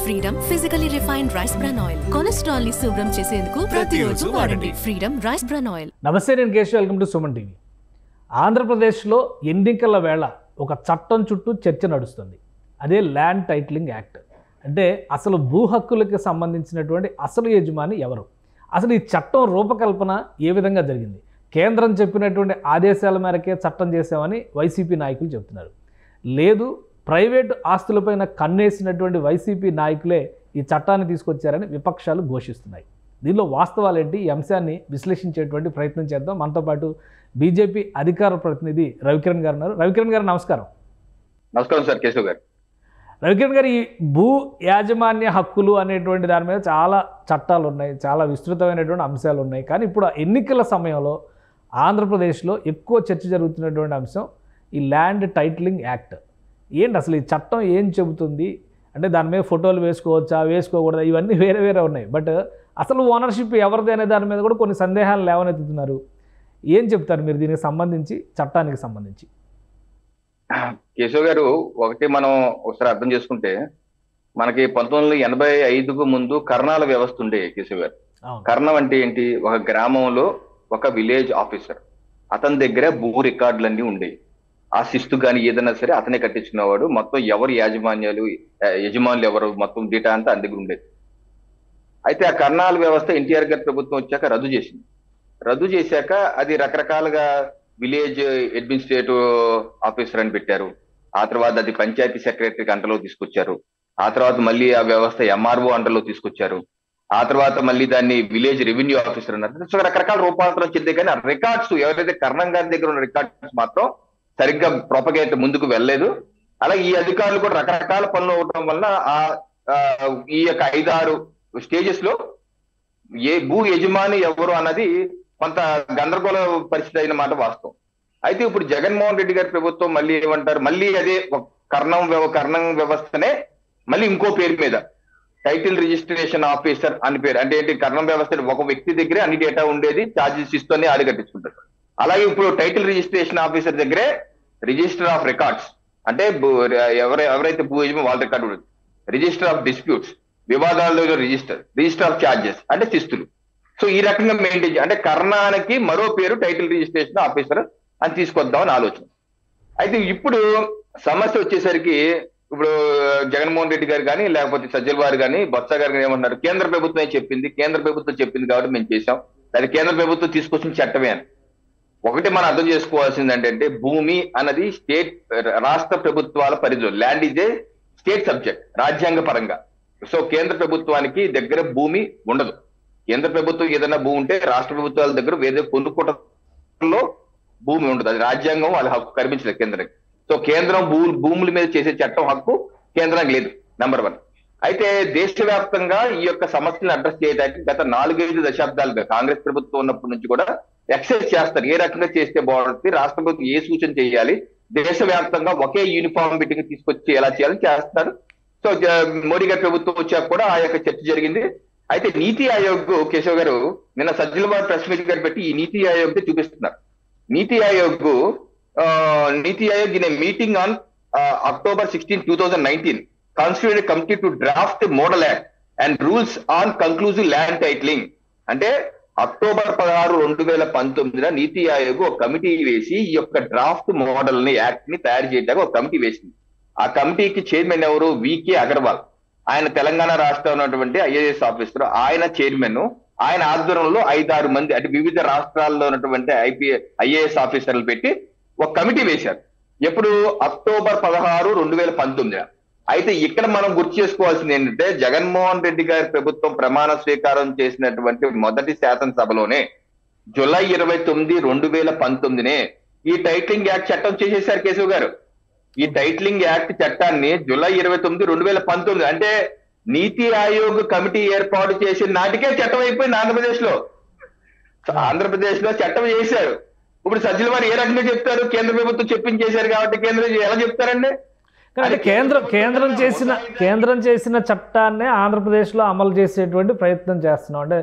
Freedom physically refined rice bran oil cholesterol ని శుభ్రం చేసేందుకు ప్రతిరోజు వాడండి ఫ్రీడమ్ రైస్ బ్రాన్ ఆయిల్. నమస్తే, నేను Keshav. Welcome to Suman TV. ఆంధ్రప్రదేశ్లో ఎన్నికల వేళ ఒక చట్టం చుట్టూ చర్చ నడుస్తుంది. అదే ల్యాండ్ టైటిలింగ్ యాక్ట్. అంటే అసలు భూ హక్కులకు సంబంధించినటువంటి అసలు యజమాని ఎవరు, అసలు ఈ చట్టం రూపకల్పన ఏ విధంగా జరిగింది? కేంద్రం చెప్పినటువంటి ఆదేశాల మేరకే చట్టం చేశామని వైసీపీ నాయకులు చెబుతున్నారు. లేదు, ప్రైవేటు ఆస్తులపైన కన్నేసినటువంటి వైసీపీ నాయకులే ఈ చట్టాన్ని తీసుకొచ్చారని విపక్షాలు ఘోషిస్తున్నాయి. దీనిలో వాస్తవాలేంటి? ఈ అంశాన్ని విశ్లేషించేటువంటి ప్రయత్నం చేద్దాం. మనతో పాటు బీజేపీ అధికార ప్రతినిధి రవికిరణ్ గారు ఉన్నారు. రవికిరణ్ గారు నమస్కారం. నమస్కారం సార్, కేశవ్ గారు. రవికిరణ్ గారు, ఈ భూ యాజమాన్య హక్కులు అనేటువంటి దాని మీద చాలా చట్టాలు ఉన్నాయి, చాలా విస్తృతమైనటువంటి అంశాలు ఉన్నాయి. కానీ ఇప్పుడు ఎన్నికల సమయంలో ఆంధ్రప్రదేశ్లో ఎక్కువ చర్చ జరుగుతున్నటువంటి అంశం ఈ ల్యాండ్ టైటిలింగ్ యాక్ట్. ఏంటి అసలు ఈ చట్టం ఏం చెబుతుంది? అంటే దాని మీద ఫోటోలు వేసుకోవచ్చా, వేసుకోకూడదా, ఇవన్నీ వేరే వేరే ఉన్నాయి. బట్ అసలు ఓనర్షిప్ ఎవరిది అనే దాని మీద కూడా కొన్ని సందేహాలు లేవనెత్తుతున్నారు. ఏం చెప్తారు మీరు దీనికి సంబంధించి, చట్టానికి సంబంధించి? కేశవ్ గారు, ఒకటి మనం ఒకసారి అర్థం చేసుకుంటే, మనకి 1985కు ముందు కర్ణాల వ్యవస్థ ఉండే కేశవ్ గారు. కర్ణం అంటే ఏంటి? ఒక గ్రామంలో ఒక విలేజ్ ఆఫీసర్, అతని దగ్గర భూ రికార్డులన్నీ ఉండేవి. ఆ శిస్తు కానీ ఏదైనా సరే అతనే కట్టించుకునేవాడు. మొత్తం ఎవరు యజమానులు ఎవరు, మొత్తం డేటా అంతా అతని దగ్గర ఉండేది. అయితే ఆ కర్ణాల వ్యవస్థ ఎన్టీఆర్ గారి ప్రభుత్వం వచ్చాక రద్దు చేసింది. రద్దు చేశాక అది రకరకాలుగా విలేజ్ అడ్మినిస్ట్రేటివ్ ఆఫీసర్ అని పెట్టారు. ఆ తర్వాత అది పంచాయతీ సెక్రటరీ అండర్లో తీసుకొచ్చారు. ఆ తర్వాత మళ్ళీ ఆ వ్యవస్థ ఎంఆర్ఓ అండర్లో తీసుకొచ్చారు. ఆ తర్వాత మళ్ళీ దాన్ని విలేజ్ రెవెన్యూ ఆఫీసర్ అన్నారు. సో రకరకాల రూపాంతరం చెందే, కానీ ఆ రికార్డ్స్ ఎవరైతే కర్ణం గారి దగ్గర ఉన్న రికార్డ్స్ మాత్రం సరిగ్గా ప్రొపగేట్ ముందుకు వెళ్ళలేదు. అలాగే ఈ అధికారులు కూడా రకరకాల పనులు అవడం వల్ల ఈ యొక్క 5-6 స్టేజెస్ లో ఏ భూ యజమాని ఎవరు అన్నది కొంత గందరగోళ పరిస్థితి అయిన మాట వాస్తవం. అయితే ఇప్పుడు జగన్మోహన్ రెడ్డి గారి ప్రభుత్వం మళ్ళీ ఏమంటారు, మళ్ళీ అదే కర్ణం వ్యవస్థనే మళ్ళీ ఇంకో పేరు మీద టైటిల్ రిజిస్ట్రేషన్ ఆఫీసర్ అని పేరు. అంటే ఏంటి? కర్ణం వ్యవస్థ ఒక వ్యక్తి దగ్గరే అన్ని డేటా ఉండేది, ఛార్జెస్ ఇస్తూనే ఆడి కట్టించుకుంటారు. అలాగే ఇప్పుడు టైటిల్ రిజిస్ట్రేషన్ ఆఫీసర్ దగ్గరే రిజిస్టర్ ఆఫ్ రికార్డ్స్, అంటే ఎవరైతే భూ యజమాని వాళ్ళ రికార్డు ఉంటుంది. రిజిస్టర్ ఆఫ్ డిస్ప్యూట్స్, వివాదాల్లో రిజిస్టర్ ఆఫ్ ఛార్జెస్ అంటే శిస్తులు. సో ఈ రకంగా మెయింటైన్, అంటే కర్ణానికి మరో పేరు టైటిల్ రిజిస్ట్రేషన్ ఆఫీసర్ అని తీసుకొద్దామని ఆలోచన. అయితే ఇప్పుడు సమస్య వచ్చేసరికి, ఇప్పుడు జగన్మోహన్ రెడ్డి గారు కానీ, లేకపోతే సజ్జల్ వారు కానీ, బొత్స గారు కానీ ఏమంటున్నారు, కేంద్ర ప్రభుత్వమే చెప్పింది, కేంద్ర ప్రభుత్వం చెప్పింది కాబట్టి మేము చేసాం, అది కేంద్ర ప్రభుత్వం తీసుకొచ్చిన చట్టమే అని. ఒకటి మనం అర్థం చేసుకోవాల్సింది ఏంటంటే, భూమి అన్నది రాష్ట్ర ప్రభుత్వాల పరిధిలో, land is a state subject రాజ్యాంగ పరంగా. సో కేంద్ర ప్రభుత్వానికి దగ్గర భూమి ఉండదు. కేంద్ర ప్రభుత్వం ఏదైనా భూమి ఉంటే రాష్ట్ర ప్రభుత్వాల దగ్గర వేరే కొనుక్కోవడంలో భూమి ఉండదు. అది రాజ్యాంగం వాళ్ళ హక్కు కల్పించలేదు కేంద్రానికి. సో కేంద్రం భూముల మీద చేసే చట్టం హక్కు కేంద్రానికి లేదు, నెంబర్ 1. అయితే దేశవ్యాప్తంగా ఈ యొక్క సమస్యలను అడ్రస్ చేయడానికి గత 4-5 దశాబ్దాలుగా కాంగ్రెస్ ప్రభుత్వం ఉన్నప్పటి నుంచి కూడా ఎక్సైజ్ చేస్తారు. ఏ రకంగా చేస్తే బాగుంటుంది, రాష్ట్ర ప్రభుత్వం ఏ సూచన చేయాలి, దేశవ్యాప్తంగా ఒకే యూనిఫామ్ బిడ్డింగ్ తీసుకొచ్చి ఎలా చేయాలని చేస్తారు. సో మోడీ గారి ప్రభుత్వం వచ్చాక కూడా ఆ యొక్క చర్చ జరిగింది. అయితే నీతి ఆయోగ్, కేశవ్ గారు, నిన్న సజ్జల వారు ప్రెస్ మీట్ గారు పెట్టి ఈ నీతి ఆయోగ్ చూపిస్తున్నారు. నీతి Aayog in a meeting on October 16, 2019 constituted a committee to draft a model act and rules on conclusive land titling. అంటే అక్టోబర్ 16, 2019 నీతి ఆయోగ్ ఒక కమిటీ వేసి ఈ యొక్క డ్రాఫ్ట్ మోడల్ ని, యాక్ట్ ని తయారు చేయడానికి ఒక కమిటీ వేసింది. ఆ కమిటీకి చైర్మన్ ఎవరు? వికే అగర్వాల్. ఆయన తెలంగాణ రాష్ట్రం ఉన్నటువంటి ఐఏఎస్ ఆఫీసర్, ఆయన చైర్మన్. ఆయన ఆధ్వర్యంలో 5-6 మంది, అంటే వివిధ రాష్ట్రాల్లో ఉన్నటువంటి ఐఏఎస్ ఆఫీసర్లు పెట్టి ఒక కమిటీ వేశారు. ఎప్పుడు? అక్టోబర్ 16, 2019. అయితే ఇక్కడ మనం గుర్తు చేసుకోవాల్సింది ఏంటంటే, జగన్మోహన్ రెడ్డి గారి ప్రభుత్వం ప్రమాణ స్వీకారం చేసినటువంటి మొదటి శాసనసభలోనే జూలై 29, 2019 ఈ టైటిలింగ్ యాక్ట్ చట్టం చేసేశారు కేశవ్ గారు. ఈ టైటిలింగ్ యాక్ట్ చట్టాన్ని జూలై 29, 2019, అంటే నీతి ఆయోగ్ కమిటీ ఏర్పాటు చేసిన నాటికే చట్టం అయిపోయింది ఆంధ్రప్రదేశ్ లో చట్టం చేశారు. ఇప్పుడు సజ్జల వారు ఏ రకంగా చెప్తారు? కేంద్ర ప్రభుత్వం చెప్పించేశారు కాబట్టి కేంద్రం ఎలా చెప్తారండి? అంటే కేంద్రం చేసిన చట్టాన్ని ఆంధ్రప్రదేశ్లో అమలు చేసేటువంటి ప్రయత్నం చేస్తున్నాం. అంటే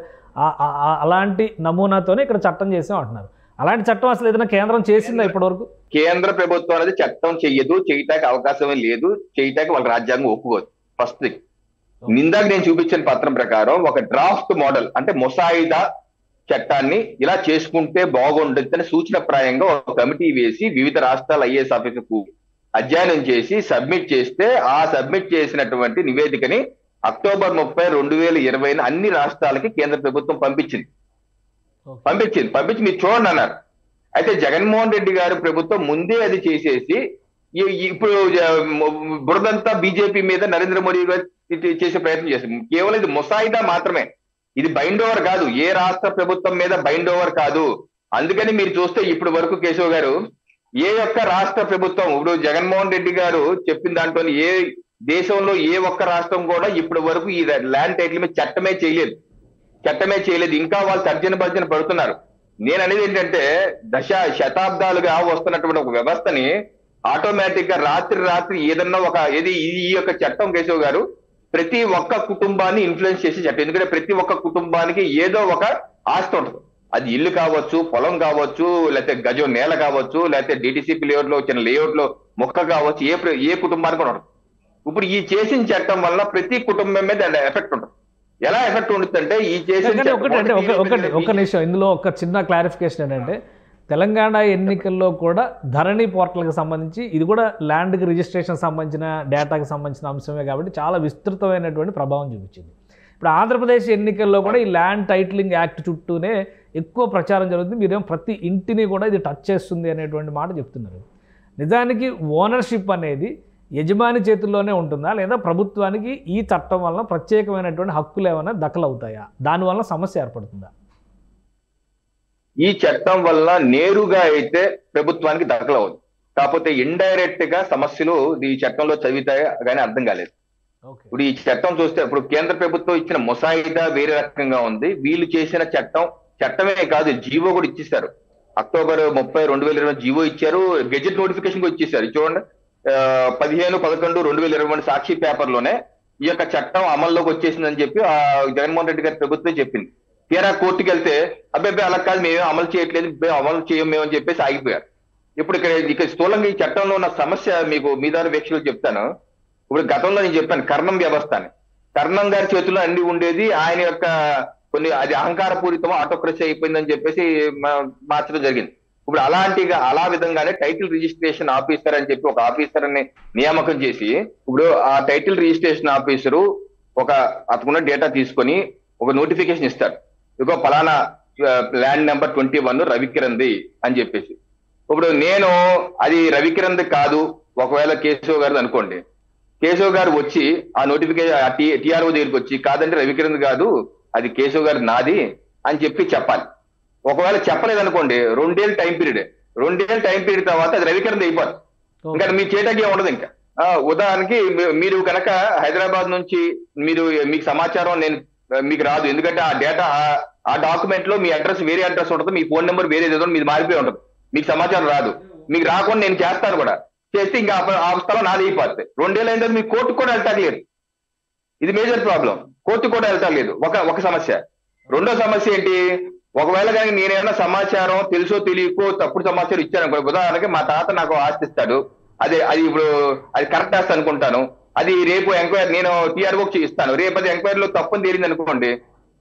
అలాంటి నమూనాతోనే ఇక్కడ చట్టం చేసాం అంటున్నారు. అలాంటి చట్టం అసలు ఏదైనా కేంద్రం చేసిందా ఇప్పటివరకు? కేంద్ర ప్రభుత్వం అనేది చట్టం చెయ్యదు, చేయటానికి అవకాశమే లేదు, చేయటానికి వాళ్ళ రాజ్యాంగం ఒప్పుకోదు. First thing. ఇందాక నేను చూపించిన పత్రం ప్రకారం ఒక డ్రాఫ్ట్ మోడల్ అంటే ముసాయిదా చట్టాన్ని ఇలా చేసుకుంటే బాగుండొచ్చని సూచనప్రాయంగా ఒక కమిటీ వేసి వివిధ రాష్ట్రాల ఐఏఎస్ ఆఫీసర్కు అధ్యయనం చేసి సబ్మిట్ చేస్తే ఆ సబ్మిట్ చేసినటువంటి నివేదికని అక్టోబర్ 30, 2020 అన్ని రాష్ట్రాలకి కేంద్ర ప్రభుత్వం పంపించి మీరు చూడండి అన్నారు. అయితే జగన్మోహన్ రెడ్డి గారు ప్రభుత్వం ముందే అది చేసేసి ఇప్పుడు బురదంతా బీజేపీ మీద నరేంద్ర మోడీ గారు చేసే ప్రయత్నం చేస్తారు. కేవలం ఇది ముసాయిదా మాత్రమే, ఇది బైండ్ ఓవర్ కాదు, ఏ రాష్ట్ర ప్రభుత్వం మీద బైండ్ ఓవర్ కాదు. అందుకని మీరు చూస్తే ఇప్పుడు వరకు కేశవ్ గారు ఏ ఒక్క రాష్ట్ర ప్రభుత్వం ఇప్పుడు జగన్మోహన్ రెడ్డి గారు చెప్పిన దాంట్లో ఏ దేశంలో ఏ ఒక్క రాష్ట్రం కూడా ఇప్పటి వరకు ఈ ల్యాండ్ టైటిల్ మీద చట్టమే చేయలేదు. ఇంకా వాళ్ళు తర్జన పడుతున్నారు. నేను అనేది ఏంటంటే శతాబ్దాలుగా వస్తున్నటువంటి ఒక వ్యవస్థని ఆటోమేటిక్ గా రాత్రి ఏదన్నా ఈ యొక్క చట్టం కేశవ్ గారు ప్రతి ఒక్క కుటుంబాన్ని ఇన్ఫ్లుయెన్స్ చేసే చట్టం. ఎందుకంటే ప్రతి ఒక్క కుటుంబానికి ఏదో ఒక ఆస్తి ఉంటుంది. అది ఇల్లు కావచ్చు, పొలం కావచ్చు, లేకపోతే గజం నేల కావచ్చు, లేకపోతే డిటిసిపి లేఅవుట్ లో చిన్న లేఅవుట్ లో మొక్క కావచ్చు, ఏ కుటుంబానికి ఉంటుంది. ఇప్పుడు ఈ చేసిన చట్టం వల్ల ప్రతి కుటుంబం మీద ఎఫెక్ట్ ఉంటుంది. ఎలా ఎఫెక్ట్ ఉంటుంది అంటే ఈ చేసిన ఒక నిమిషం ఇందులో ఒక చిన్న క్లారిఫికేషన్ ఏంటంటే తెలంగాణ ఎన్నికల్లో కూడా ధరణి పోర్టల్కి సంబంధించి ఇది కూడా ల్యాండ్కి రిజిస్ట్రేషన్ సంబంధించిన డేటాకి సంబంధించిన అంశమే కాబట్టి చాలా విస్తృతమైనటువంటి ప్రభావం చూపించింది. ఇప్పుడు ఆంధ్రప్రదేశ్ ఎన్నికల్లో కూడా ఈ ల్యాండ్ టైటిలింగ్ యాక్ట్ చుట్టూనే ఎక్కువ ప్రచారం జరుగుతుంది. మీరేమో ప్రతి ఇంటిని కూడా ఇది టచ్ చేస్తుంది అనేటువంటి మాట చెప్తున్నారు. నిజానికి ఓనర్షిప్ అనేది యజమాని చేతుల్లోనే ఉంటుందా లేదా ప్రభుత్వానికి ఈ చట్టం వలన ప్రత్యేకమైనటువంటి హక్కులు ఏమైనా దఖలవుతాయా, దానివల్ల సమస్య ఏర్పడుతుందా? ఈ చట్టం వల్ల నేరుగా అయితే ప్రభుత్వానికి దఖలవుతుంది, కాకపోతే ఇండైరెక్ట్ గా సమస్యలు ఈ చట్టంలో చదివితాయా కానీ అర్థం కాలేదు. ఇప్పుడు ఈ చట్టం చూస్తే ఇప్పుడు కేంద్ర ప్రభుత్వం ఇచ్చిన ముసాయిదా వేరే రకంగా ఉంది. వీళ్ళు చేసిన చట్టమే కాదు, జీవో కూడా ఇచ్చేసారు. అక్టోబర్ 30, 2020 జీవో ఇచ్చారు, గెజెట్ నోటిఫికేషన్ కూడా ఇచ్చేసారు. చూడండి 15/11/2020 సాక్షి పేపర్ లోనే ఈ యొక్క చట్టం అమల్లోకి వచ్చేసిందని చెప్పి జగన్మోహన్ రెడ్డి గారి ప్రభుత్వం చెప్పింది. తీరా కోర్టుకి వెళ్తే అబ్బాయి అలా కాదు, మేమే అమలు చేయట్లేదు, అమలు చేయం మేము అని చెప్పేసి ఆగిపోయారు. ఇప్పుడు ఇక్కడ స్థూలంగా ఈ చట్టంలో ఉన్న సమస్య మీకు మీ ద్వారా వీక్షకులు చెప్తాను. ఇప్పుడు గతంలో నేను చెప్పాను కర్ణం వ్యవస్థ అని. కర్ణం గారి చేతిలో అన్ని ఉండేది, ఆయన యొక్క కొన్ని అది అహంకారపూరితం ఆటోక్రసీ అయిపోయిందని చెప్పేసి మార్చడం జరిగింది. ఇప్పుడు అలా విధంగానే టైటిల్ రిజిస్ట్రేషన్ ఆఫీసర్ అని చెప్పి ఒక ఆఫీసర్ ని నియామకం చేసి ఇప్పుడు ఆ టైటిల్ రిజిస్ట్రేషన్ ఆఫీసరు అతనున్న డేటా తీసుకొని ఒక నోటిఫికేషన్ ఇస్తాడు. ఇదిగో ఫలానా ల్యాండ్ నెంబర్ 21 రవికిరణ్ది అని చెప్పేసి. ఇప్పుడు నేను అది రవికిరణ్ది కాదు, ఒకవేళ కేశవ్ గారిది అనుకోండి, కేశవ్ గారు వచ్చి ఆ నోటిఫికేషన్ టిఆర్ఓ దగ్గరికి వచ్చి కాదంటే రవికిరణ్ కాదు అది కేశవ్ గారి నాది అని చెప్పాలి. ఒకవేళ చెప్పలేదనుకోండి 2 ఏళ్ళ టైం పీరియడ్ తర్వాత అది రవికిరణ్ అయిపోతుంది. ఇంకా మీ చేతకి ఉండదు. ఇంకా ఉదాహరణకి మీరు కనుక హైదరాబాద్ నుంచి మీకు సమాచారం మీకు రాదు, ఎందుకంటే ఆ డేటా ఆ డాక్యుమెంట్ లో మీ అడ్రస్ వేరే అడ్రస్ ఉంటుంది, మీ ఫోన్ నెంబర్ వేరే ఏదో మీది మారిపోయి ఉంటుంది, మీకు సమాచారం రాదు. మీకు రాకుండా నేను చేస్తాను కూడా, చేస్తే ఇంకా ఆ స్థలం నాది అయిపోతుంది. 2 ఏళ్ళు అయిన మీకు కోర్టుకు కూడా వెళ్తాలేదు. ఇది మేజర్ ప్రాబ్లం, కోర్టుకు కూడా వెళ్తాలేదు. ఒక సమస్య. రెండో సమస్య ఏంటి, ఒకవేళ కానీ నేనేమన్నా సమాచారం తెలుసో తెలియకో తప్పుడు సమాచారం ఇచ్చాను. ఉదాహరణకి మా తాత నాకు ఆస్తిస్తాడు, అది ఇప్పుడు అది కరెక్ట్ ఆస్తి అనుకుంటాను, అది రేపు ఎంక్వైరీ నేను టీఆర్ఓకి ఇస్తాను, రేపు అది ఎంక్వైరీలో తప్పని తేలింది అనుకోండి,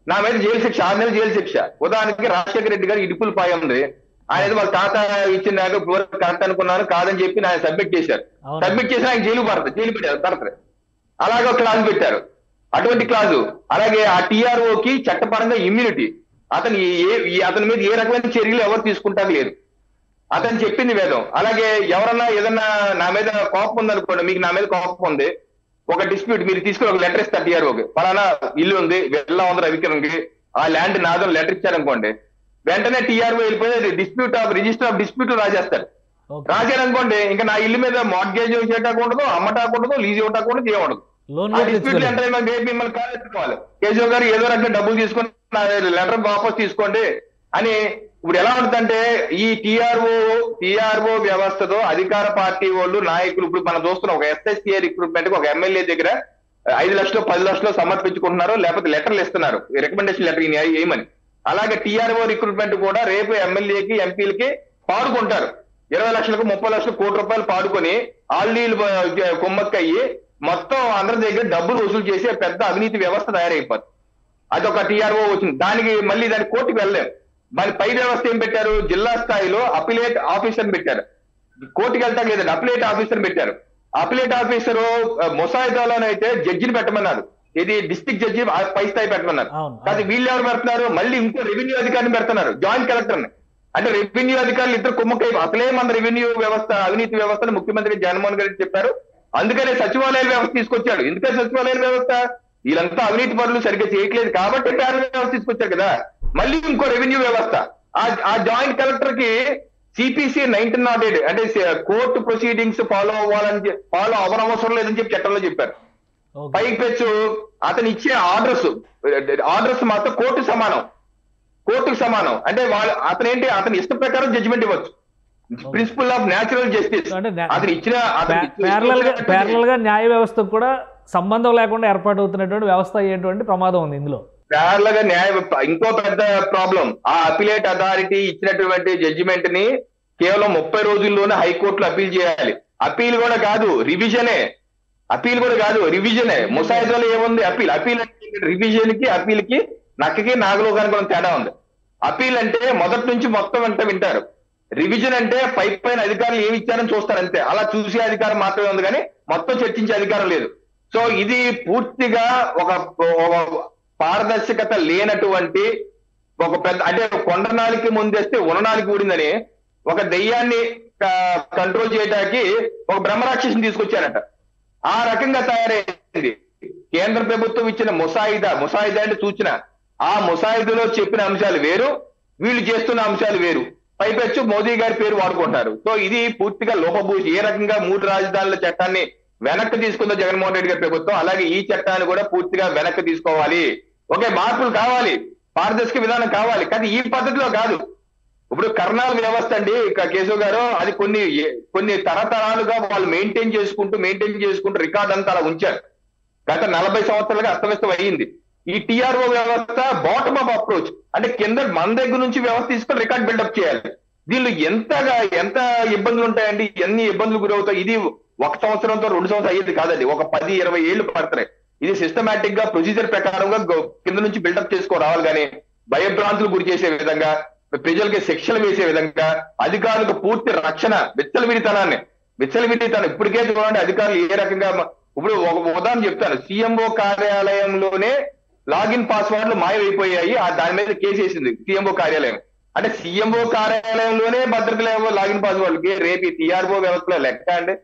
నా మీద జైలు శిక్ష, 6 నెలలు జైలు శిక్ష. ఉదాహరణకి రాజశేఖర రెడ్డి గారు ఇడుపులు పాయ ఉంది, ఆయన వాళ్ళ తాత ఇచ్చిన కరెక్ట్ అనుకున్నాను కాదని చెప్పి ఆయన సబ్మిట్ చేశారు. సబ్మిట్ చేసి ఆయన జైలు పడతారు. అలాగే ఒక క్లాజ్ పెట్టారు, అటువంటి క్లాజు. అలాగే ఆ టీఆర్ఓకి చట్టపరంగా ఇమ్యూనిటీ, అతని మీద ఏ రకమైన చర్యలు ఎవరు తీసుకుంటారు లేదు, అతను చెప్పింది వేదం. అలాగే ఎవరన్నా ఏదన్నా నా మీద కోపం ఉందనుకోండి, మీకు నా మీద కోపం ఉంది, ఒక డిస్ప్యూట్ మీరు తీసుకుని ఒక లెటర్ ఇస్తారు టీఆర్ఓకి, ఫలానా ఇల్లు ఉంది వెళ్ళా ఉంది రవికిరణ్కి, ఆ ల్యాండ్ నాదో లెటర్ ఇచ్చారనుకోండి, వెంటనే టీఆర్ఓ వెళ్ళిపోయి రిజిస్టర్ ఆఫ్ డిస్ప్యూట్ రాసేస్తారు. రాశారనుకోండి, ఇంకా నా ఇల్లు మీద మార్గేజ్ చేయటానికి ఉండదు, అమ్మటాకు ఉండదు, లీజ్ ఇవ్వటాకు ఉండదు, ఏముండదు. డిస్ప్యూట్ లెటర్ మిమ్మల్ని కాలేసుకోవాలి, కేశవ్ గారు ఏదో రకంగా డబ్బులు తీసుకొని లెటర్ వాపస్ తీసుకోండి అని. ఇప్పుడు ఎలా ఉంటుందంటే ఈ టీఆర్ఓ వ్యవస్థతో అధికార పార్టీ వాళ్ళు నాయకులు, ఇప్పుడు మనం చూస్తున్నాం ఒక ఎస్ఎస్సీఏ రిక్రూట్మెంట్ కి ఒక ఎమ్మెల్యే దగ్గర 5 లక్షలు 10 లక్షలు సమర్పించుకుంటున్నారు, లేకపోతే లెటర్లు ఇస్తున్నారు, రికమెండేషన్ లెటర్ ఏమని. అలాగే టీఆర్ఓ రిక్రూట్మెంట్ కూడా రేపు ఎమ్మెల్యేకి ఎంపీలకి పాడుకుంటారు, 20 లక్షలకు 30 లక్షలు ₹1 కోటి పాడుకొని ఆల్లీలు కొమ్మక్కయ్యి మొత్తం అందరి దగ్గర డబ్బులు వసూలు చేసే పెద్ద అవినీతి వ్యవస్థ తయారైపోతుంది. అదొక టీఆర్ఓ వచ్చింది. మళ్ళీ దాని కోర్టుకు వెళ్ళలేం. మరి పై వ్యవస్థ ఏం పెట్టారు? జిల్లా స్థాయిలో అపిలేట్ ఆఫీసర్ పెట్టారు. కోర్టుకు వెళ్తాం లేదండి, అపిలేట్ ఆఫీసర్ పెట్టారు. అపిలేట్ ఆఫీసర్ ముసాయిదాలోనైతే జడ్జిని పెట్టమన్నారు. ఇది డిస్ట్రిక్ట్ జడ్జి పై స్థాయి పెట్టమన్నారు. కానీ వీళ్ళు ఎవరు పెడుతున్నారు? మళ్ళీ ఇంకో రెవెన్యూ అధికారిని పెడుతున్నారు, జాయింట్ కలెక్టర్ని. అంటే రెవెన్యూ అధికారులు ఇద్దరు కుమ్మకై అసలే మన రెవెన్యూ వ్యవస్థ అవినీతి వ్యవస్థను ముఖ్యమంత్రి జగన్మోహన్ రెడ్డి చెప్పారు. అందుకనే సచివాలయ వ్యవస్థ తీసుకొచ్చాడు. ఎందుకని సచివాలయ వ్యవస్థ? వీళ్ళంతా అవినీతి పనులు సరిగ్గా చేయట్లేదు కాబట్టి ప్యారల్ వ్యవస్థ తీసుకొచ్చారు కదా. మళ్ళీ ఇంకో రెవెన్యూ వ్యవస్థ. ఆ జాయింట్ కలెక్టర్ కి సిపిసి 1908 అంటే కోర్టు ప్రొసీడింగ్స్ ఫాలో అవ్వనవసరం లేదని చెప్పి చట్టంలో చెప్పారు. పైకి పెచ్చు అతను ఇచ్చే ఆర్డర్స్ మాత్రం కోర్టుకు సమానం. అంటే అతని ఇష్ట ప్రకారం జడ్జిమెంట్ ఇవ్వచ్చు. Principle of natural justice. అతను ఇచ్చిన ప్యారలల్ గా న్యాయ వ్యవస్థకు కూడా సంబంధం లేకుండా ఏర్పాటు అవుతున్నటువంటి వ్యవస్థ అయ్యేటువంటి ప్రమాదం ఉంది ఇందులో. ప్యారలల్ గా ఇంకో పెద్ద ప్రాబ్లం, ఆ అపిలేట్ అథారిటీ ఇచ్చినటువంటి జడ్జిమెంట్ ని కేవలం 30 రోజుల్లోనే హైకోర్టులో అపీల్ చేయాలి. అపీల్ కూడా కాదు, రివిజనే. ముసాయిదాలో ఏముంది? అపీల్ అంటే రివిజన్ కి అపీల్ కి నక్కకి నాగలోకానికి కొంత తేడా ఉంది. అపీల్ అంటే మొదటి నుంచి మొత్తం అంటే వింటారు. రివిజన్ అంటే పైన అధికారులు ఏమి ఇచ్చారని చూస్తారు అంతే. అలా చూసే అధికారం మాత్రమే ఉంది కానీ మొత్తం చర్చించే అధికారం లేదు. సో ఇది పూర్తిగా ఒక పారదర్శకత లేనటువంటి ఒక పెద్ద, అంటే కొండనాలికి ముందేస్తే ఉన్ననాలికి ఊడిందని ఒక దెయ్యాన్ని కంట్రోల్ చేయడానికి ఒక బ్రహ్మరాక్షసిని తీసుకొచ్చారట. ఆ రకంగా తయారైంది. కేంద్ర ప్రభుత్వం ఇచ్చిన ముసాయిదా అంటే సూచన, ఆ ముసాయిదాలో చెప్పిన అంశాలు వేరు, వీళ్ళు చేస్తున్న అంశాలు వేరు. పైపెచ్చు మోదీ గారి పేరు వాడుకుంటారు. సో ఇది పూర్తిగా లోపభూషి. ఏ రకంగా 3 రాజధానుల చట్టాన్ని వెనక్కి తీసుకుందో జగన్మోహన్ రెడ్డి గారి ప్రభుత్వం, అలాగే ఈ చట్టాన్ని కూడా పూర్తిగా వెనక్కి తీసుకోవాలి. ఓకే, మార్పులు కావాలి, పారదర్శక విధానం కావాలి, కానీ ఈ పద్ధతిలో కాదు. ఇప్పుడు కర్ణాల వ్యవస్థ అండి కేశవ్ గారు, అది కొన్ని తరతరాలుగా వాళ్ళు మెయింటైన్ చేసుకుంటూ రికార్డ్ అంతా అలా ఉంచారు. గత 40 సంవత్సరాలుగా అస్తవ్యస్తం అయ్యింది. ఈ టిఆర్ఓ వ్యవస్థ బాటమ్ అప్ అప్రోచ్, అంటే కింద మన దగ్గర నుంచి వ్యవస్థ తీసుకొని రికార్డ్ బిల్డప్ చేయాలి. దీనిలో ఎంత ఇబ్బందులు ఉంటాయండి, ఎన్ని ఇబ్బందులు గురవుతాయి. ఇది 1 సంవత్సరంతో 2 సంవత్సరం అయ్యేది కాదండి, ఒక 10-20 ఏళ్ళు పడతాయి. ఇది సిస్టమేటిక్ గా ప్రొసీజర్ ప్రకారంగా కింద నుంచి బిల్డప్ రావాలి. కానీ భయభ్రాంతులు గురి చేసే విధంగా, ప్రజలకి శిక్షలు వేసే విధంగా, అధికారులకు పూర్తి రక్షణ, విచ్చలవిడితనం ఇప్పటికే చూడండి అధికారులు ఏ రకంగా. ఇప్పుడు ఒక ఉదాహరణ చెప్తాను. సీఎంఓ కార్యాలయంలోనే లాగిన్ పాస్వర్డ్లు మాయమైపోయాయి. దాని మీద కేసు వేసింది సీఎంఓ కార్యాలయం. అంటే సీఎంఓ కార్యాలయంలోనే భద్రత లేవో లాగిన్ పాస్వర్డ్లకి, రేపు టీఆర్ఓ వ్యవస్థలో లెక్క అండి.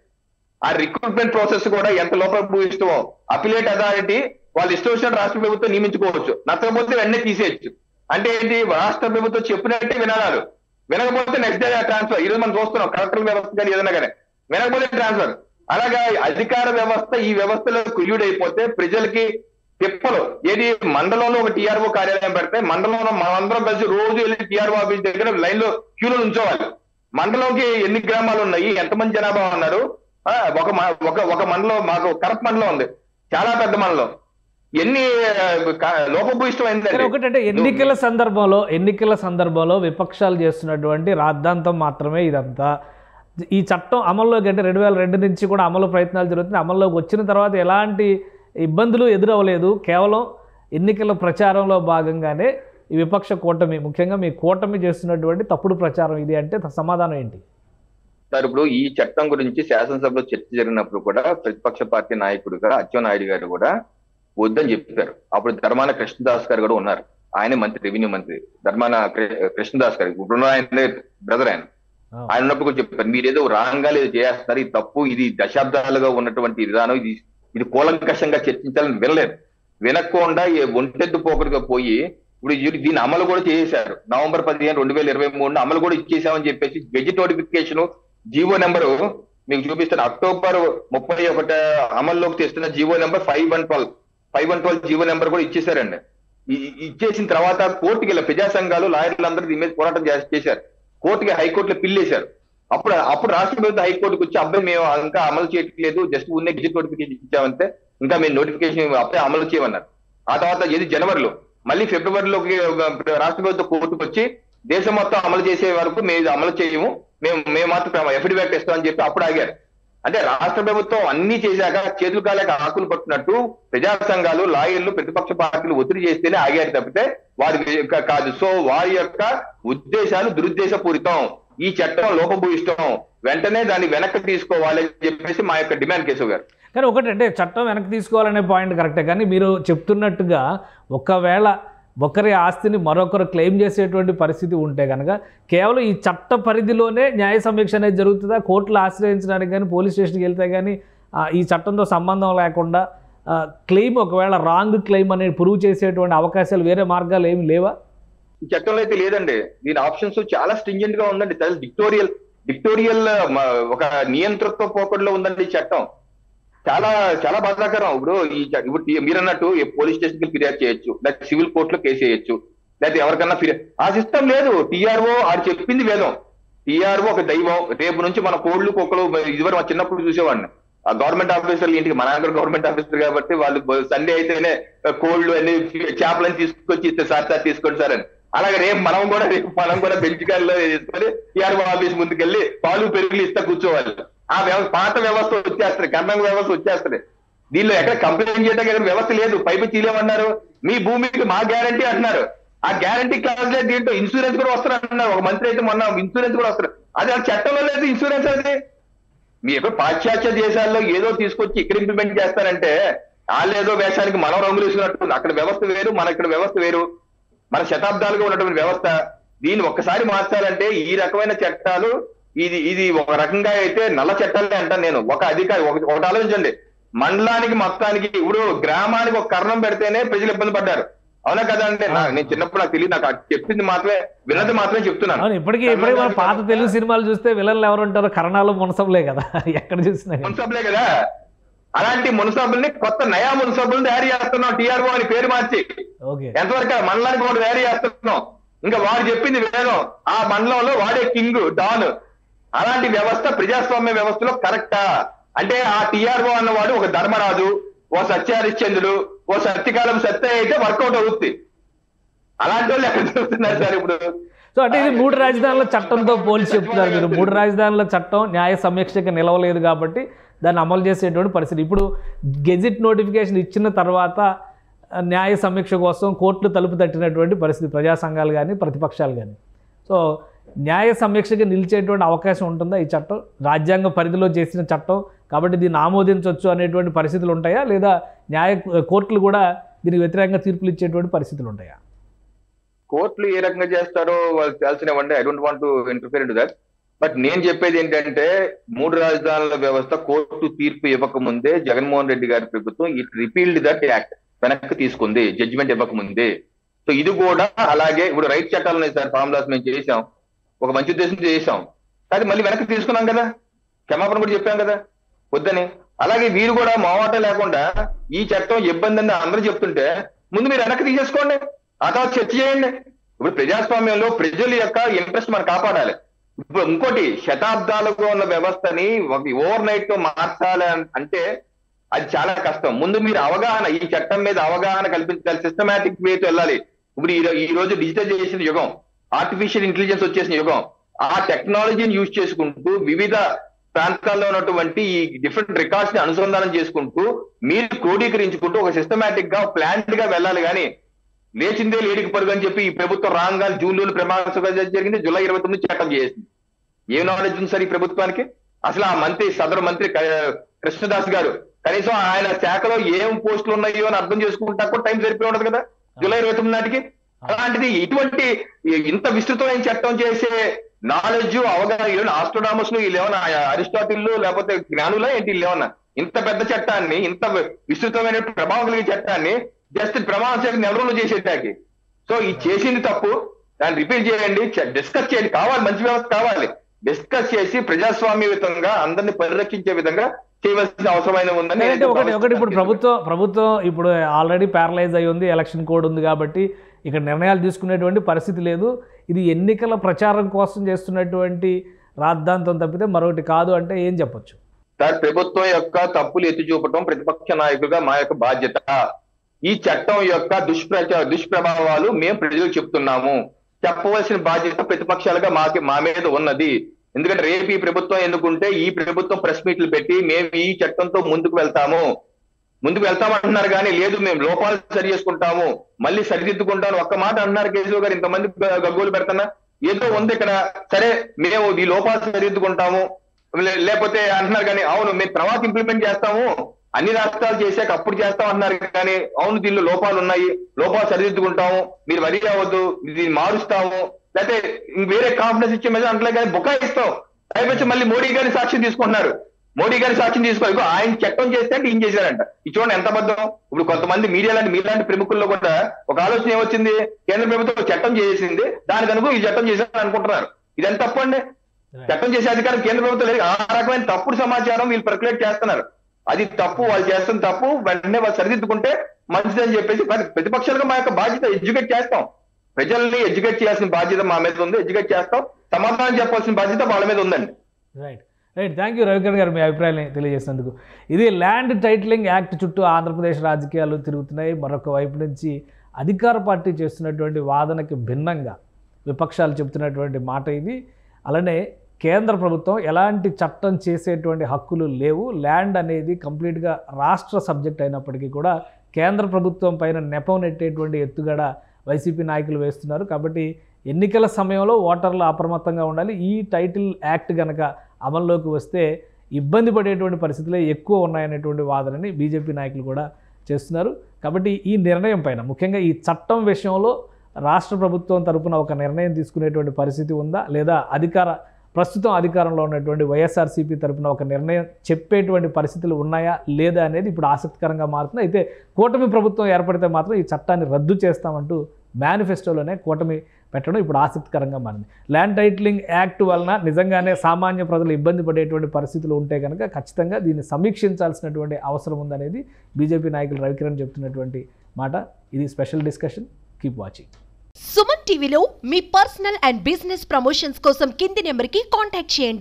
ఆ రిక్రూట్మెంట్ ప్రాసెస్ కూడా ఎంత లోపభూయిష్టమో. అపిలేట్ అథారిటీ వాళ్ళు ఇష్టం వచ్చిన రాష్ట్ర ప్రభుత్వం నియమించుకోవచ్చు, నచ్చకపోతే వెంటనే తీసేయచ్చు. అంటే ఏంటి? రాష్ట్ర ప్రభుత్వం చెప్పినట్టే వినాలి, వినకపోతే నెక్స్ట్ డే ట్రాన్స్ఫర్. ఈ రోజు మనం చూస్తున్నాం కలెక్టర్ వ్యవస్థ కానీ ఏదైనా కానీ, వినకపోతే ట్రాన్స్ఫర్. అలాగా అధికార వ్యవస్థ ఈ వ్యవస్థలో కుయ్యుడైపోతే ప్రజలకి తిప్పలు. ఏది? మండలంలో ఒక టీఆర్ఓ కార్యాలయం పెడితే మండలంలో మనందరం కలిసి రోజు వెళ్ళి టీఆర్ఓ ఆఫీస్ దగ్గర లైన్ లో క్యూలో ఉంచోవాలి. మండలంకి ఎన్ని గ్రామాలు ఉన్నాయి, ఎంతమంది జనాభా ఉన్నారు? ఒక మండలం, మాకు కరప్ మండలం ఉంది, చాలా పెద్ద మండలం. ఎన్ని లోపభూయిష్టమైంది. ఒకటంటే ఎన్నికల సందర్భంలో విపక్షాలు చేస్తున్నటువంటి రాద్ధాంతం మాత్రమే ఇదంతా. ఈ చట్టం అమల్లోకి అంటే 2002 నుంచి కూడా అమలు ప్రయత్నాలు జరుగుతున్నాయి. అమల్లోకి వచ్చిన తర్వాత ఎలాంటి ఇబ్బందులు ఎదురవ్వలేదు. కేవలం ఎన్నికల ప్రచారంలో భాగంగానే ఈ విపక్ష కూటమి, ముఖ్యంగా మీ కూటమి చేస్తున్నటువంటి తప్పుడు ప్రచారం ఇది అంటే సమాధానం ఏంటి సార్? ఇప్పుడు ఈ చట్టం గురించి శాసనసభలో చర్చ జరిగినప్పుడు కూడా ప్రతిపక్ష పార్టీ నాయకుడిగా అచ్చెన్నాయుడు గారు కూడా వద్దని చెప్పారు. అప్పుడు ధర్మాన కృష్ణదాస్ గారు కూడా ఉన్నారు, ఆయన మంత్రి, రెవెన్యూ మంత్రి ధర్మాన కృష్ణదాస్ గారు. ఇప్పుడు ఆయన బ్రదర్, ఆయన ఉన్నప్పుడు కూడా చెప్పారు, మీరు ఏదో రాంగా లేదు చేస్తున్నారు, ఇది తప్పు, ఇది దశాబ్దాలుగా ఉన్నటువంటి విధానం, ఇది కూలంకషంగా చర్చించాలని వినలేదు. వినకుండా ఒంటెద్దు పోకరుగా పోయి ఇప్పుడు దీన్ని అమలు కూడా చేశారు. నవంబర్ 15, 2023 అమలు కూడా ఇచ్చేసామని చెప్పేసి గెజిట్ నోటిఫికేషన్ జీవో నెంబరు మీకు చూపిస్తాను. అక్టోబర్ 31 అమల్లోకి తెస్తున్న జీవో నెంబర్ 512 జీవో నెంబర్ కూడా ఇచ్చేసారండి. ఇచ్చేసిన తర్వాత కోర్టుకి వెళ్ళి ప్రజా సంఘాలు, లాయర్లందరూ దీని మీద పోరాటం చేశారు. కోర్టుకి, హైకోర్టులో పిల్లేశారు. అప్పుడు రాష్ట్ర ప్రభుత్వం హైకోర్టుకు వచ్చి, అబ్బాయి మేము ఇంకా అమలు చేయట్లేదు, జస్ట్ ఉన్న గెజిట్ నోటిఫికేషన్ ఇచ్చామంటే ఇంకా మేము నోటిఫికేషన్ అప్పుడే అమలు చేయమన్నారు. ఆ తర్వాత ఇది జనవరిలో, మళ్ళీ ఫిబ్రవరిలోకి రాష్ట్ర ప్రభుత్వం కోర్టుకు వచ్చి దేశం మొత్తం అమలు చేసే వరకు మేము అమలు చేయము, మేము మాత్రం ఎఫిడవిట్ ఇస్తామని చెప్పి అప్పుడు ఆగారు. అంటే రాష్ట్ర ప్రభుత్వం అన్ని చేశాక చేతులు కాలేక ఆకులు పట్టినట్టు ప్రజా సంఘాలు, లాయర్లు, ప్రతిపక్ష పార్టీలు ఒత్తిడి చేస్తేనే ఆగారు తప్పితే వారి కాదు. సో వారి యొక్క ఉద్దేశాలు దురుద్దేశపూరితం, ఈ చట్టం లోపభూయిష్టం, వెంటనే దాన్ని వెనక్కి తీసుకోవాలి అని చెప్పేసి మా యొక్క డిమాండ్. కేశవ్ గారు, కానీ ఒకటి అంటే చట్టం వెనక్కి తీసుకోవాలనే పాయింట్ కరెక్టే, కానీ మీరు చెప్తున్నట్టుగా ఒకవేళ ఒకరి ఆస్తిని మరొకరు క్లెయిమ్ చేసేటువంటి పరిస్థితి ఉంటే కనుక కేవలం ఈ చట్ట పరిధిలోనే న్యాయ సమీక్ష అనేది జరుగుతుందా? కోర్టులు ఆశ్రయించడానికి కానీ పోలీస్ స్టేషన్కి వెళ్తే కానీ ఈ చట్టంతో సంబంధం లేకుండా క్లెయిమ్ ఒకవేళ రాంగ్ క్లెయిమ్ అనేది ప్రూవ్ చేసేటువంటి అవకాశాలు వేరే మార్గాలు ఏమి లేవా? ఈ చట్టంలో అయితే లేదండి. దీని ఆప్షన్స్ చాలా స్ట్రింజెంట్ గా ఉందండి. డిక్టోరియల్ ఒక నియంతృత్వ పోకడలో ఉందండి ఈ చట్టం. చాలా చాలా బాధాకరం. ఇప్పుడు మీరు అన్నట్టు పోలీస్ స్టేషన్ కి ఫిర్యాదు చేయొచ్చు, లేకపోతే సివిల్ కోర్టులో కేసు వేయొచ్చు, లేకపోతే ఎవరికన్నా ఫిర్యాదు. ఆ సిస్టమ్ లేదు. టీఆర్ఓ ఆడు చెప్పింది వేదం. టీఆర్ఓ ఒక దైవం. రేపు నుంచి మన కోళ్లు కుక్కలు ఇదివరకు మా చిన్నప్పుడు చూసేవాడిని. ఆ గవర్నమెంట్ ఆఫీసర్లు ఇంటికి, మన దగ్గర గవర్నమెంట్ ఆఫీసర్ కాబట్టి వాళ్ళు సండే అయితేనే కోళ్లు అన్ని చేపలని తీసుకొచ్చి ఇస్తే సార్ తీసుకోండి సార్ అని. అలాగే రేపు మనం కూడా బెంచికాయల్లో తీసుకొని టీఆర్ఓ ఆఫీస్ ముందుకెళ్ళి పాలు పెరుగులు ఇస్తే కూర్చోవాలి. ఆ పాత వ్యవస్థ వచ్చేస్తుంది, కర్ణంగ వ్యవస్థ వచ్చేస్తుంది. దీనిలో ఎక్కడ కంప్లైంట్ చేయడానికి వ్యవస్థ లేదు. పైపు చీలేమన్నారు, మీ భూమికి మా గ్యారంటీ అంటున్నారు. ఆ గ్యారంటీ క్లాస్ లేదు. దీంట్లో ఇన్సూరెన్స్ కూడా వస్తారన్నారు. ఒక మంత్రి అయితే మొన్న ఇన్సూరెన్స్ కూడా వస్తారు. అది ఆ చట్టంలో లేదు ఇన్సూరెన్స్. అది మీ యొక్క పాశ్చాత్య దేశాల్లో ఏదో తీసుకొచ్చి ఇక్కడ ఇంప్లిమెంట్ చేస్తారంటే వాళ్ళు ఏదో వేషానికి మనం రంగులు వేసుకున్నట్టు. అక్కడ వ్యవస్థ వేరు, మన ఇక్కడ వ్యవస్థ వేరు. మన శతాబ్దాలుగా ఉన్నటువంటి వ్యవస్థ. దీన్ని ఒక్కసారి మార్చాలంటే ఈ రకమైన చట్టాలు ఇది ఒక రకంగా అయితే నల్ల చట్టాలే అంటాను నేను. ఒక అధికారి ఒకటి ఆలోచించండి, మండలానికి మొత్తానికి ఇప్పుడు గ్రామానికి ఒక కర్ణం పెడితేనే ప్రజలు ఇబ్బంది పడ్డారు. అవునా కదా? అంటే నేను చిన్నప్పుడు నాకు తెలియదు, నాకు చెప్పింది మాత్రమే విన్నది మాత్రమే చెప్తున్నాను. ఇప్పటికీ మన పాత తెలుగు సినిమాలు చూస్తే విలన్లు ఎవరు ఉంటారు? కర్ణాలు మునసబులే కదా, ఎక్కడ చూసినా మునసబులే కదా. అలాంటి మునసబుల్ని కొత్త నయా మునసబుల్ని తయారు చేస్తున్నాం టీఆర్ఓ అని పేరు మార్చి. ఎంతవరకు మండలానికి ఒకటి తయారు చేస్తున్నాం. ఇంకా వాడు చెప్పింది వేదం. ఆ మండలంలో వాడే కింగ్ డాన్. అలాంటి వ్యవస్థ ప్రజాస్వామ్య వ్యవస్థలో కరెక్టా? అంటే ఆ టీఆర్ఓ అన్నవాడు ఒక ధర్మరాజు, ఓ సత్యహరిశ్చంద్రుడు, ఓ సత్యకాలం సత్య అయితే వర్కౌట్ అవుతుంది. అలాంటి వాళ్ళు ఎక్కడ చూస్తున్నారు సార్ ఇప్పుడు? సో అంటే ఇది 3 రాజధానుల చట్టంతో పోల్చి చెప్తున్నారు మీరు. 3 రాజధానుల చట్టం న్యాయ సమీక్షకి నిలవలేదు కాబట్టి దాన్ని అమలు చేసేటువంటి పరిస్థితి. ఇప్పుడు గెజిట్ నోటిఫికేషన్ ఇచ్చిన తర్వాత న్యాయ సమీక్ష కోసం కోర్టులు తలుపు తట్టినటువంటి పరిస్థితి, ప్రజా సంఘాలు కానీ ప్రతిపక్షాలు కానీ. సో న్యాయ సమీక్షకి నిలిచేటువంటి అవకాశం ఉంటుందా ఈ చట్టం? రాజ్యాంగ పరిధిలో చేసిన చట్టం కాబట్టి దీన్ని ఆమోదించవచ్చు అనేటువంటి పరిస్థితులు ఉంటాయా, లేదా కోర్టులు కూడా దీనికి వ్యతిరేకంగా తీర్పులు ఇచ్చేటువంటి పరిస్థితులు ఉంటాయా? కోర్టులు ఏ రకంగా చేస్తారో వాళ్ళు తెలిసినవ్వండి. I don't want to interfere in to that. But నేను చెప్పేది ఏంటంటే 3 రాజధానుల వ్యవస్థ కోర్టు తీర్పు ఇవ్వకముందే జగన్మోహన్ రెడ్డి గారి ప్రభుత్వం ఇట్ రిపీల్డ్ దట్ యాక్ట్, వెనక్కి తీసుకుంది జడ్జిమెంట్ ఇవ్వకముందే. సో ఇది కూడా అలాగే ఇప్పుడు రైట్ చట్టాలు ఉన్నాయి సార్, ఫార్ములాస్ మేము చేసాం, ఒక మంచి ఉద్దేశంతో చేసాం, కానీ మళ్ళీ వెనక్కి తీసుకున్నాం కదా, క్షమాపణ కూడా చెప్పాం కదా వద్దని. అలాగే వీరు కూడా మావాట లేకుండా ఈ చట్టం ఇబ్బంది అని అందరూ చెప్తుంటే ముందు మీరు వెనక్కి తీసేసుకోండి, ఆ తర్వాత చర్చ చేయండి. ఇప్పుడు ప్రజాస్వామ్యంలో ప్రజల యొక్క ఇంట్రెస్ట్ మనం కాపాడాలి. ఇప్పుడు ఇంకోటి, శతాబ్దాలుగా ఉన్న వ్యవస్థని ఓవర్ నైట్ తో మార్చాలి అంటే అది చాలా కష్టం. ముందు మీరు అవగాహన, ఈ చట్టం మీద అవగాహన కల్పించాలి, సిస్టమాటిక్ వేతో వెళ్ళాలి. ఇప్పుడు ఈ రోజు డిజిటలైజేషన్ యుగం, ఆర్టిఫిషియల్ ఇంటెలిజెన్స్ వచ్చేసిన యుగం. ఆ టెక్నాలజీని యూజ్ చేసుకుంటూ వివిధ ప్రాంతాల్లో ఉన్నటువంటి ఈ డిఫరెంట్ రికార్డ్స్ ని అనుసంధానం చేసుకుంటూ మీరు క్రోడీకరించుకుంటూ ఒక సిస్టమాటిక్ గా ప్లాన్డ్ గా వెళ్ళాలి. కానీ లేచిందే లేడికి పరుగు అని చెప్పి ఈ ప్రభుత్వం రాగా జూన్లో ప్రమాణ జరిగింది, జూలై 29 చట్టం చేసింది. ఏం నాలెడ్జ్ ఉంది సార్ ఈ ప్రభుత్వానికి? అసలు ఆ మంత్రి, సదరు మంత్రి కృష్ణదాస్ గారు కనీసం ఆయన శాఖలో ఏం పోస్టులు ఉన్నాయో అని అర్థం చేసుకుంటా కూడా టైం సరిపోయి ఉండదు కదా జూలై 29 నాటికి. అలాంటిది ఇటువంటి ఇంత విస్తృతమైన చట్టం చేసే నాలెడ్జ్, అవగాహన ఆస్ట్రోడామస్ వీళ్ళేమన్నా అరిస్టాటిల్ లేకపోతే జ్ఞానులా ఏంటి వీళ్ళేమన్నా? ఇంత పెద్ద చట్టాన్ని, ఇంత విస్తృతమైన ప్రభావం కలిగే చట్టాన్ని జస్ట్ ప్రమాణ నెలరోజులు చేసేటానికి. సో ఈ చేసింది తప్పు, దాన్ని రిపీల్ చేయండి, డిస్కస్ చేయండి. కావాలి, మంచి వ్యవస్థ కావాలి, డిస్కస్ చేసి ప్రజాస్వామ్యయుతంగా అందరినీ పరిరక్షించే విధంగా చేయవలసిన అవసరమైన ఉందని. ఒకటి ఇప్పుడు ప్రభుత్వం ఇప్పుడు ఆల్రెడీ ప్యారలైజ్ అయి ఉంది, ఎలక్షన్ కోడ్ ఉంది కాబట్టి ఇక్కడ నిర్ణయాలు తీసుకునేటువంటి పరిస్థితి లేదు. ఇది ఎన్నికల ప్రచారం కోసం చేస్తున్నటువంటి రాద్ధాంతం తప్పితే మరొకటి కాదు అంటే ఏం చెప్పొచ్చు సార్? ప్రభుత్వం యొక్క తప్పులు ఎత్తి చూపటం ప్రతిపక్ష నాయకులుగా మా యొక్క బాధ్యత. ఈ చట్టం యొక్క దుష్ప్రభావాలు మేము ప్రజలకు చెప్తున్నాము, చెప్పవలసిన బాధ్యత ప్రతిపక్షాలుగా మా మీద ఉన్నది. ఎందుకంటే రేపు ఈ ప్రభుత్వం ఎన్నుకుంటే ఈ ప్రభుత్వం ప్రెస్ మీట్లు పెట్టి మేము ఈ చట్టంతో ముందుకు వెళ్తామంటున్నారు కానీ లేదు మేము లోపాలు సరి చేసుకుంటాము, మళ్ళీ సరిదిద్దుకుంటాము ఒక్క మాట అంటున్నారు కేశవ్ గారు. ఇంతమంది గగ్గోలు పెడుతున్నా ఏదో ఉంది ఇక్కడ, సరే మేము ఈ లోపాలు సరిదిద్దుకుంటాము లేకపోతే అంటున్నారు కానీ అవును మేము తర్వాత ఇంప్లిమెంట్ చేస్తాము, అన్ని రాష్ట్రాలు చేశాక అప్పుడు చేస్తాం అంటున్నారు కానీ అవును దీనిలో లోపాలు ఉన్నాయి, లోపాలు సరిదిద్దుకుంటాము, మీరు వరి అవ్వద్దు, దీన్ని మారుస్తాము, లేకపోతే వేరే కాన్ఫిడెన్స్ ఇచ్చే మీద అంటలే కానీ బుకాయిస్తాం అయిపోయి మళ్ళీ మోడీ గారిని సాక్ష్యం తీసుకుంటున్నారు. మోడీ గారి సాక్ష్యం తీసుకోవాలి, ఆయన చట్టం చేస్తే అంటే ఏం చేశారంట. ఇది చూడండి ఎంత అబద్ధం. ఇప్పుడు కొంతమంది మీలాంటి ప్రముఖుల్లో కూడా ఒక ఆలోచన ఏమొచ్చింది, కేంద్ర ప్రభుత్వం చట్టం చేసింది దానికి అనుకో ఈ చట్టం చేశారని అనుకుంటున్నారు. ఇది ఎంత తప్పు అండి. చట్టం చేసే అధికారం కేంద్ర ప్రభుత్వం లేదు. ఆ రకమైన తప్పుడు సమాచారం వీళ్ళు పర్కులేట్ చేస్తున్నారు. అది తప్పు, వాళ్ళు చేస్తున్న తప్పు, వెంటనే వాళ్ళు సరిదిద్దుకుంటే మంచిదని చెప్పేసి ప్రతిపక్షాలుగా మా యొక్క బాధ్యత ఎడ్యుకేట్ చేస్తాం. ప్రజల్ని ఎడ్యుకేట్ చేయాల్సిన బాధ్యత మా మీద ఉంది, ఎడ్యుకేట్ చేస్తాం, సమాధానం చెప్పాల్సిన బాధ్యత వాళ్ళ మీద ఉందండి. Right right thank you Ravikiran గారు మీ అభిప్రాయాన్ని తెలియజేసినందుకు. ఇది ల్యాండ్ టైటిలింగ్ యాక్ట్ చుట్టూ ఆంధ్రప్రదేశ్ రాజకీయాలు తిరుగుతున్నాయి. మరొక వైపు నుంచి అధికార పార్టీ చేస్తున్నటువంటి వాదనకి భిన్నంగా విపక్షాలు చెబుతున్నటువంటి మాట ఇది. అలానే కేంద్ర ప్రభుత్వం ఎలాంటి చట్టం చేసేటువంటి హక్కులు లేవు, ల్యాండ్ అనేది కంప్లీట్గా రాష్ట్ర సబ్జెక్ట్ అయినప్పటికీ కూడా కేంద్ర ప్రభుత్వం పైన నెపం నెట్టేటువంటి ఎత్తుగడ వైసీపీ నాయకులు వేస్తున్నారు. కాబట్టి ఎన్నికల సమయంలో ఓటర్లు అప్రమత్తంగా ఉండాలి. ఈ టైటిల్ యాక్ట్ కనుక అమల్లోకి వస్తే ఇబ్బంది పడేటువంటి పరిస్థితులే ఎక్కువ ఉన్నాయనేటువంటి వాదనని బీజేపీ నాయకులు కూడా చేస్తున్నారు. కాబట్టి ఈ నిర్ణయం పైన ముఖ్యంగా ఈ చట్టం విషయంలో రాష్ట్ర ప్రభుత్వం తరపున ఒక నిర్ణయం తీసుకునేటువంటి పరిస్థితి ఉందా, లేదా ప్రస్తుతం అధికారంలో ఉన్నటువంటి వైఎస్ఆర్సీపీ తరపున ఒక నిర్ణయం చెప్పేటువంటి పరిస్థితులు ఉన్నాయా లేదా అనేది ఇప్పుడు ఆసక్తికరంగా మారుతుంది. అయితే కూటమి ప్రభుత్వం ఏర్పడితే మాత్రం ఈ చట్టాన్ని రద్దు చేస్తామంటూ మేనిఫెస్టోలోనే కూటమి పెట్టడం ఇప్పుడు ఆసక్తికరంగా మారింది. ల్యాండ్ టైటిలింగ్ యాక్ట్ వలన నిజంగానే సామాన్య ప్రజలు ఇబ్బంది పడేటువంటి పరిస్థితులు ఉంటే కనుక ఖచ్చితంగా దీన్ని సమీక్షించాల్సినటువంటి అవసరం ఉందనేది బీజేపీ నాయకులు రవికిరణ్ చెప్తున్నటువంటి మాట. ఇది special discussion. Keep watching. Suman టీవీలో మీ పర్సనల్ అండ్ బిజినెస్ ప్రమోషన్స్ కోసం కింది నెంబర్కి కాంటాక్ట్ చేయండి.